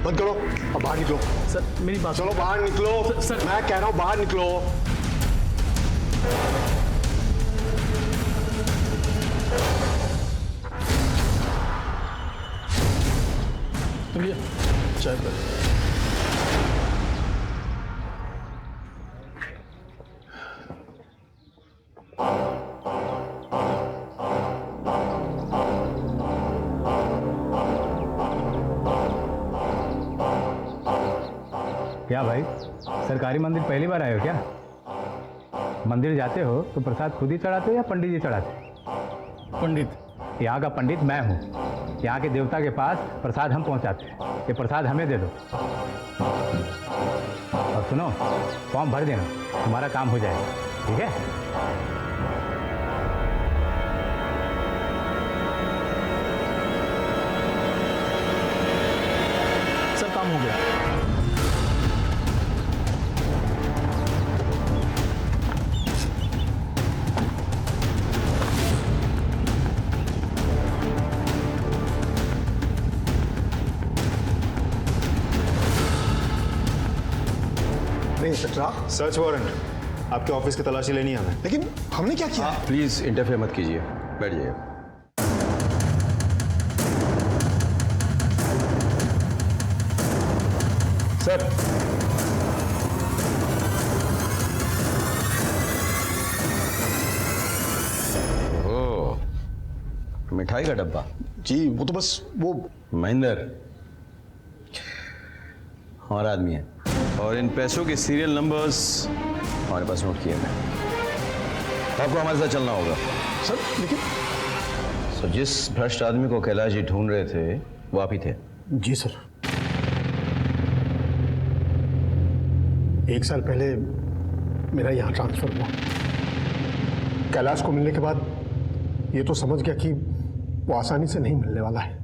बंद करो। अब बाहर निकलो। सर मेरी बात। चलो बाहर निकलो। सर मैं कह रहा हूं बाहर निकलो। चाय पर। क्या भाई, सरकारी मंदिर पहली बार आए हो क्या? मंदिर जाते हो तो प्रसाद खुद ही चढ़ाते हो या पंडित जी चढ़ाते? पंडित। यहाँ का पंडित मैं हूँ। यहाँ के देवता के पास प्रसाद हम पहुँचाते हैं। ये प्रसाद हमें दे दो। और सुनो, फॉर्म भर देना, तुम्हारा काम हो जाएगा। ठीक है? सर काम हो गया। सर्च वारंट आपके ऑफिस की तलाशी लेनी है हमें। लेकिन हमने क्या किया? प्लीज इंटरफेयर मत कीजिए, बैठ जाइए। सर मिठाई का डब्बा? जी वो तो बस वो महेंद्र हमारा आदमी है और इन पैसों के सीरियल नंबर्स हमारे पास नोट किए हैं। आपको हमारे साथ चलना होगा। सर लेकिन जिस भ्रष्ट आदमी को कैलाश जी ढूंढ रहे थे वो आप ही थे? जी सर। 1 साल पहले मेरा यहाँ ट्रांसफर हुआ। कैलाश को मिलने के बाद ये तो समझ गया कि वो आसानी से नहीं मिलने वाला है,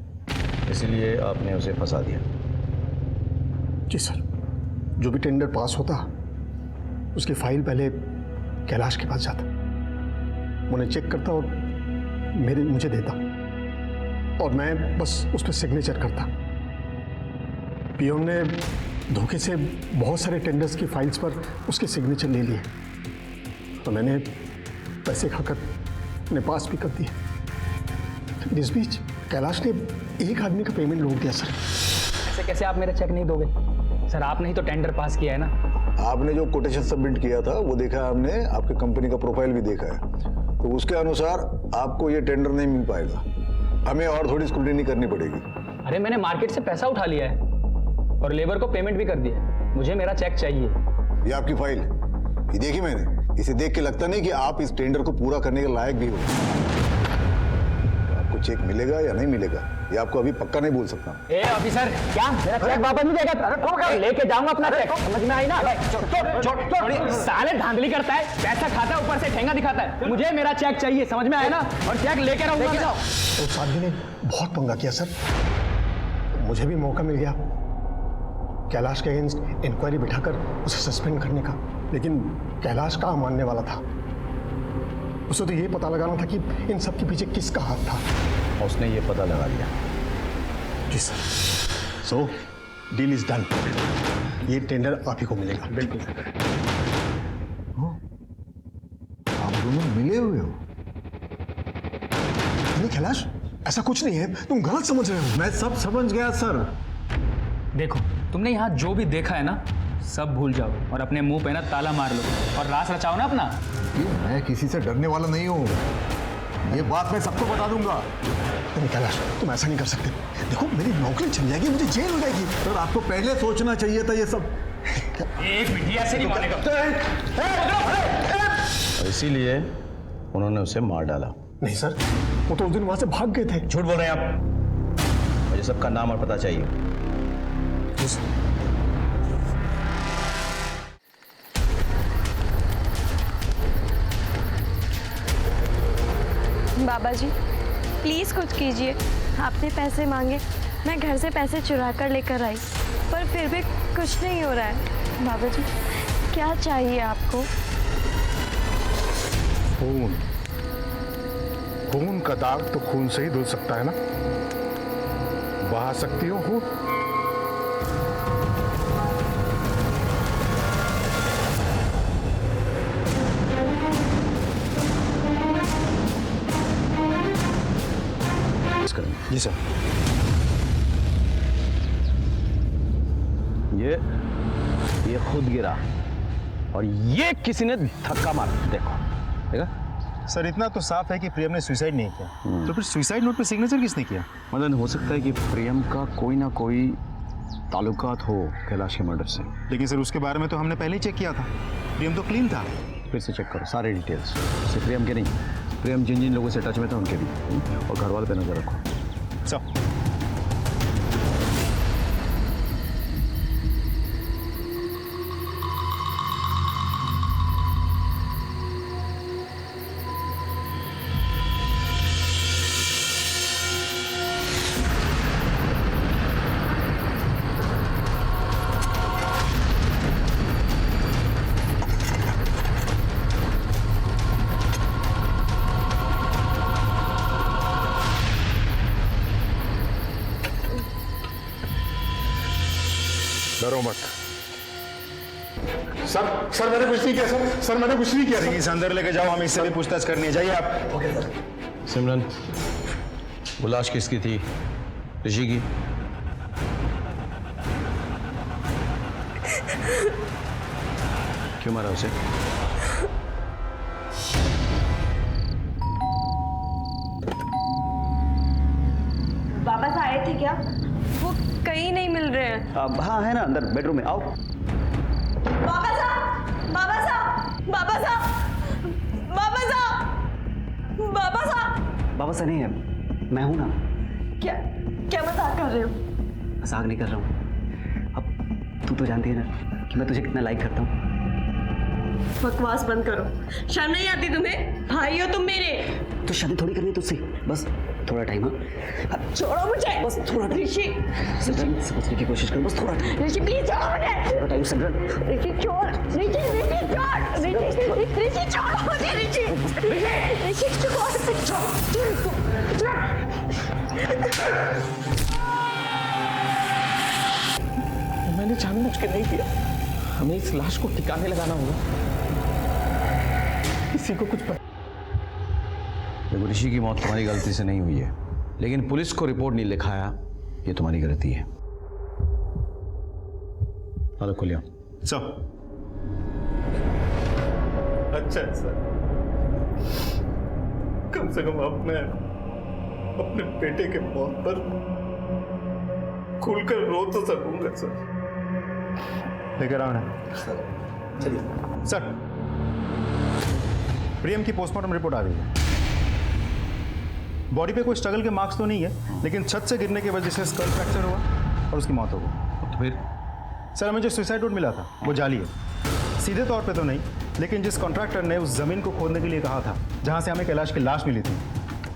इसलिए आपने उसे फंसा दिया। जी सर, जो भी टेंडर पास होता उसकी फाइल पहले कैलाश के पास जाता, उन्हें चेक करता और मुझे देता, और मैं बस उस पर सिग्नेचर करता। पियोन ने धोखे से बहुत सारे टेंडर्स की फाइल्स पर उसके सिग्नेचर ले लिए, तो मैंने पैसे खाकर उन्हें पास भी कर दिए। इस बीच कैलाश ने एक आदमी का पेमेंट रोक दिया सर। ऐसे कैसे आप मेरा चेक नहीं दोगे सर? आपने ही तो टेंडर पास किया है ना। आपने जो कोटेशन सबमिट किया था वो देखा है हमने, आपके कंपनी का प्रोफाइल भी देखा है, तो उसके अनुसार आपको ये टेंडर नहीं मिल पाएगा। हमें और थोड़ी स्क्रूटिनी करनी पड़ेगी। अरे मैंने मार्केट से पैसा उठा लिया है और लेबर को पेमेंट भी कर दिया, मुझे मेरा चेक चाहिए। ये आपकी फाइल है, ये देखी मैंने, इसे देख के लगता नहीं कि आप इस टेंडर को पूरा करने के लायक भी हो। आपको चेक मिलेगा या नहीं मिलेगा ये आपको अभी पक्का नहीं बोल सकता। ए ऑफिसर, क्या मेरा चेक वापस नहीं देगा? लेके जाऊंगा अपना चेक, समझ में आई ना? साले धांधली करता है, पैसा खाता है, ऊपर से ठेंगा दिखाता है। मुझे मेरा चेक चाहिए, समझ में आया ना? और चेक लेके रहूंगा मैं। तो साथी ने बहुत पंगा किया सर, मुझे भी मौका मिल गया कैलाश के अगेंस्ट इंक्वायरी बिठाकर उसे सस्पेंड करने का, लेकिन कैलाश कहाँ मानने वाला था। उसे तो ये पता लगाना था कि इन सब के पीछे किसका हाथ था। उसने ये पता लगा लिया। जी sir. So deal is done, ये टेंडर आप ही को मिलेगा। बिल्कुल। आप दोनों मिले हुए हो? नहीं कैलाश, ऐसा कुछ नहीं है, तुम गलत समझ रहे हो। मैं सब समझ गया सर। देखो, तुमने यहाँ जो भी देखा है ना, सब भूल जाओ और अपने मुंह पे ना ताला मार लो और रास रचाओ ना अपना। मैं किसी से डरने वाला नहीं हूँ, ये बात मैं सबको बता दूंगा। नहीं कैलाश, तुम ऐसा नहीं कर सकते। देखो मेरी नौकरी चली जाएगी, मुझे जेल हो जाएगी। सर आपको पहले सोचना चाहिए था ये सब। एक मिनट, ऐसे नहीं मानेगा। और इसीलिए उन्होंने उसे मार डाला। नहीं सर, वो तो उस दिन वहां से भाग गए थे। झूठ बोल रहे हैं आप। मुझे सबका नाम और पता चाहिए। बाबा जी प्लीज़ कुछ कीजिए। आपने पैसे मांगे, मैं घर से पैसे चुरा कर लेकर आई, पर फिर भी कुछ नहीं हो रहा है। बाबा जी क्या चाहिए आपको? खून। खून का दाग तो खून से ही धुल सकता है ना। बहा सकती हो खून? जी सर। ये खुद गिरा और ये किसी ने धक्का मारा। देखो देखा सर, इतना तो साफ है कि प्रियम ने सुसाइड नहीं किया, तो फिर सुसाइड नोट पे सिग्नेचर किसने किया? मतलब हो सकता है कि प्रियम का कोई ना कोई ताल्लुकात हो कैलाश के मर्डर से। लेकिन सर उसके बारे में तो हमने पहले ही चेक किया था, प्रियम तो क्लीन था। फिर से चेक करो सारे डिटेल्स, सिर्फ प्रियम के नहीं, प्रियम जिन जिन लोगों से टच में था उनके भी, और घर वाले पे नजर रखो। सब डरो मत। सर मैंने कुछ नहीं किया सर मैंने कुछ नहीं किया। इस अंदर लेके जाओ, हमें इससे भी पूछताछ करनी है। जाइए आप। Okay sir. सिमरन, वो लाश किसकी थी? ऋषि की? क्यों मारा उसे? वापस आए थे क्या? वो कहीं नहीं मिल रहे हैं। हाँ है ना, अंदर बेडरूम में। आओ। बाबा साहब, बाबा साहब, बाबा साहब, बाबा साहब, बाबा साहब। बाबा साहब नहीं है, मैं हूं ना। क्या क्या मजाक कर रहे हो? मजाक नहीं कर रहा हूँ। अब तू तो जानती है ना कि मैं तुझे कितना लाइक करता हूँ? बकवास बंद करो, शर्म नहीं आती तुम्हें? भाई हो तुम मेरे। तो शादी थोड़ी करनी है तुझसे, बस थोड़ा टाइम। हाँ छोड़ो मुझे, बस थोड़ा टाइम। ऋषि सिमरन समझने की कोशिश कर, बस थोड़ा टाइम। ऋषि प्लीज छोड़ो मुझे। थोड़ा टाइम सिमरन। ऋषि छोड़, ऋषि छोड़, ऋषि छोड़ो मुझे, ऋषि छोड़। मैंने जानबूझ के नहीं किया। हमें इस लाश को ठिकाने लगाना होगा। किसी को कुछ पता। देखो, ऋषि की मौत तुम्हारी गलती से नहीं हुई है, लेकिन पुलिस को रिपोर्ट नहीं लिखाया, ये तुम्हारी गलती है। हेलो खुलिया सर। अच्छा है सर, कम से कम अब मैं अपने बेटे के मौत पर खुलकर रो तो सकूंगा सर। लेकर आओ ना चलिए सर। प्रियम की पोस्टमार्टम रिपोर्ट आ गई है। बॉडी पे कोई स्ट्रगल के मार्क्स तो नहीं है, लेकिन छत से गिरने की वजह से स्कल फ्रैक्चर हुआ और उसकी मौत हो गई। तो फिर सर हमें जो सुसाइड नोट मिला था वो जाली है। सीधे तौर पे तो नहीं, लेकिन जिस कॉन्ट्रैक्टर ने उस जमीन को खोदने के लिए कहा था जहां से हमें कैलाश की लाश मिली थी,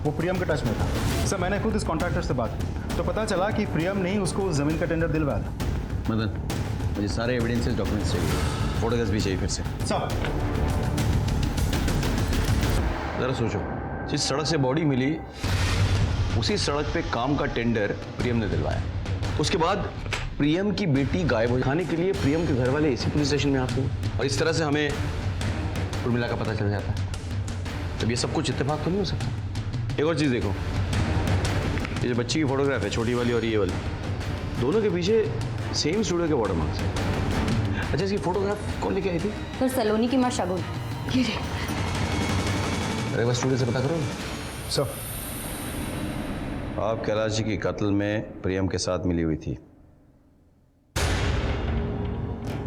वो प्रियम के टच में था। सर मैंने खुद इस कॉन्ट्रैक्टर से बात की तो पता चला कि प्रियम ने ही उसको उस जमीन का टेंडर दिलवाया था। मदन, मुझे सारे एविडेंसेस डॉक्यूमेंट्स चाहिए, फोटोग्राफ्स भी चाहिए फिर से। सर जरा सोचो, जिस सड़क से बॉडी मिली उसी सड़क पे काम का टेंडर प्रियम ने दिलवाया। उसके बाद प्रियम की बेटी गायब हो जाने के लिए प्रियम के घर वाले इसी पुलिस स्टेशन में आते हैं और इस तरह से हमें उर्मिला का पता चल जाता है। तब ये सब कुछ इत्तेफाक तो नहीं हो सकता। एक और चीज़ देखो, ये जो बच्ची की फोटोग्राफ है, छोटी वाली और ये वाली, दोनों के पीछे सेम स्टूडियो के वाटर मार्क्स हैं। अच्छा, इसकी फोटोग्राफ कौन लेके आई थी? सर सलोनी की माँ शगुन। अरे बस स्टूडियो से पता करो। सर आप कैलाश जी की कत्ल में प्रियम के साथ मिली हुई थी।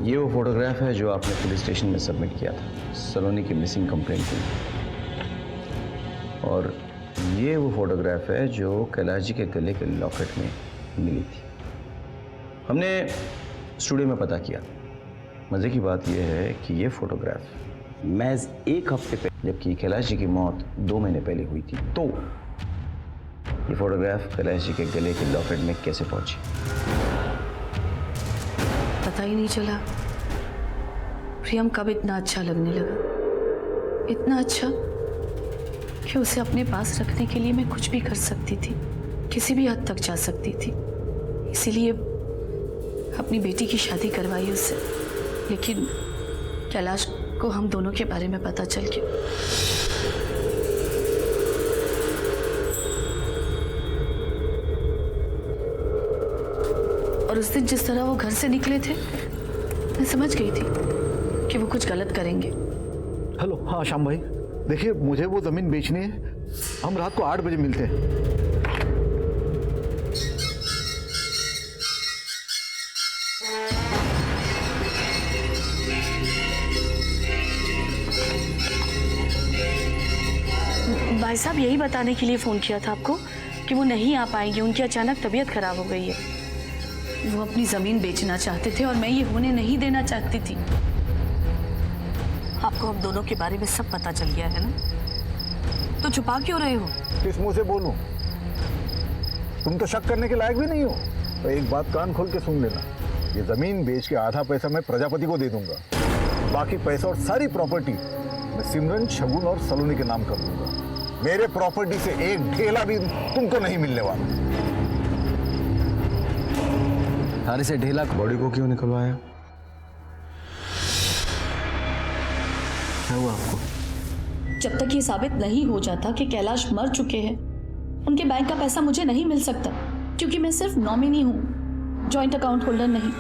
ये वो फोटोग्राफ है जो आपने पुलिस स्टेशन में सबमिट किया था सलोनी की मिसिंग कंप्लेंट के लिए, और ये वो फोटोग्राफ है जो कैलाश जी के गले के लॉकेट में मिली थी। हमने स्टूडियो में पता किया। मज़े की बात यह है कि ये फोटोग्राफ महज 1 हफ्ते पहले, जबकि कैलाश जी की मौत 2 महीने पहले हुई थी, तो ये फोटोग्राफ कैलाश जी के गले के लॉकेट में कैसे पहुंची? पता ही नहीं चला प्रियम कब इतना अच्छा लगने लगा। इतना अच्छा कि उसे अपने पास रखने के लिए मैं कुछ भी कर सकती थी, किसी भी हद तक जा सकती थी। इसीलिए अपनी बेटी की शादी करवाई उससे। लेकिन कैलाश को हम दोनों के बारे में पता चल गया। और उस दिन जिस तरह वो घर से निकले थे, मैं समझ गई थी कि वो कुछ गलत करेंगे। हेलो, हाँ श्याम भाई, देखिए मुझे वो जमीन बेचनी है। हम रात को 8 बजे मिलते हैं। भाई साहब यही बताने के लिए फ़ोन किया था आपको कि वो नहीं आ पाएंगे, उनकी अचानक तबीयत खराब हो गई है। वो अपनी ज़मीन बेचना चाहते थे और मैं ये होने नहीं देना चाहती थी। आपको हम दोनों के बारे में सब पता चल गया है ना, तो छुपा क्यों रहे हो? किस मुंह से बोलूं? तुम तो शक करने के लायक भी नहीं हो। तो एक बात कान खोल के सुन लेना, ये जमीन बेच के आधा पैसा मैं प्रजापति को दे दूंगा, बाकी पैसा और सारी प्रॉपर्टी मैं सिमरन, शगुन और सलोनी के नाम कर दूंगा। मेरे प्रॉपर्टी से एक ढेला भी तुमको नहीं मिलने वाला। थाने से ढेला बॉडी को क्यों निकलवाया? क्या हुआ आपको? जब तक ये साबित नहीं हो जाता कि कैलाश मर चुके हैं, उनके बैंक का पैसा मुझे नहीं मिल सकता, क्योंकि मैं सिर्फ नॉमिनी हूं, जॉइंट अकाउंट होल्डर नहीं।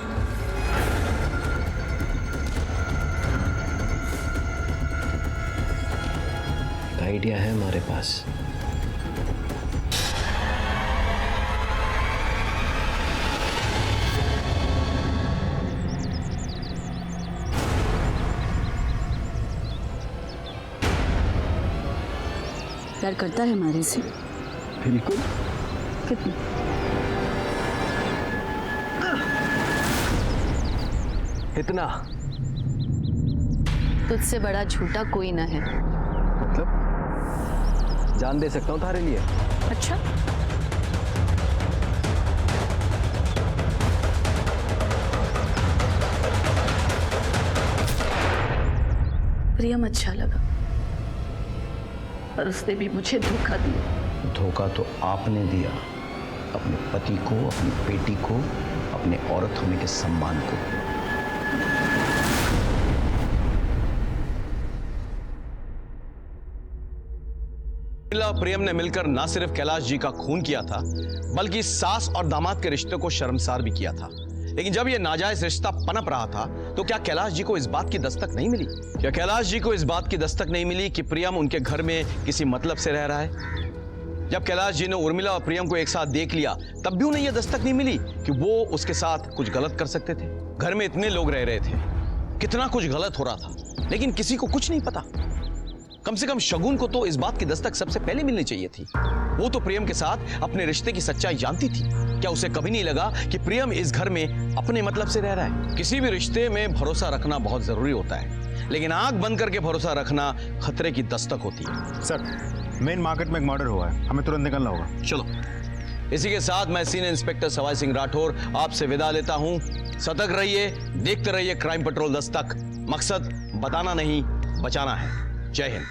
एक आइडिया है हमारे पास। प्यार करता है हमारे से? बिल्कुल। कितना? इतना? तुझसे बड़ा झूठा कोई ना है। मतलब जान दे सकता हूँ तारे लिए। अच्छा, प्रियम अच्छा लगा और उसने भी मुझे धोखा दिया। धोखा तो आपने दिया, अपने पति को, अपनी बेटी को, अपने औरत होने के सम्मान को। प्रियम ने मिलकर ना सिर्फ कैलाश जी का खून किया था, बल्कि सास और दामाद के रिश्ते को शर्मसार भी किया था। लेकिन जब यह नाजायज रिश्ता पनप रहा था, तो क्या कैलाश जी को इस बात की दस्तक नहीं मिली? क्या कैलाश जी को इस बात की दस्तक नहीं मिली कि प्रियम उनके घर में किसी मतलब से रह रहा है? जब कैलाश जी ने उर्मिला और प्रियम को एक साथ देख लिया, तब भी उन्हें यह दस्तक नहीं मिली कि वो उसके साथ कुछ गलत कर सकते थे। घर में इतने लोग रह रहे थे, कितना कुछ गलत हो रहा था, लेकिन किसी को कुछ नहीं पता। कम से कम शगुन को तो इस बात की दस्तक सबसे पहले मिलनी चाहिए थी। वो तो प्रियम के साथ अपने रिश्ते की सच्चाई जानती थी। क्या उसे कभी नहीं लगा कि प्रियम इस घर में अपने मतलब से रह रहा है? किसी भी रिश्ते में भरोसा रखना बहुत जरूरी होता है, लेकिन आंख बंद करके भरोसा रखना खतरे की दस्तक होती है। सर, मेन मार्केट में एक मर्डर हुआ है, हमें तुरंत निकलना होगा। चलो। इसी के साथ मैं सीनियर इंस्पेक्टर सवाई सिंह राठौर आपसे विदा लेता हूं। सतर्क रहिए, देखते रहिए क्राइम पेट्रोल दस्तक। मकसद बताना नहीं, बचाना है। जय हिंद।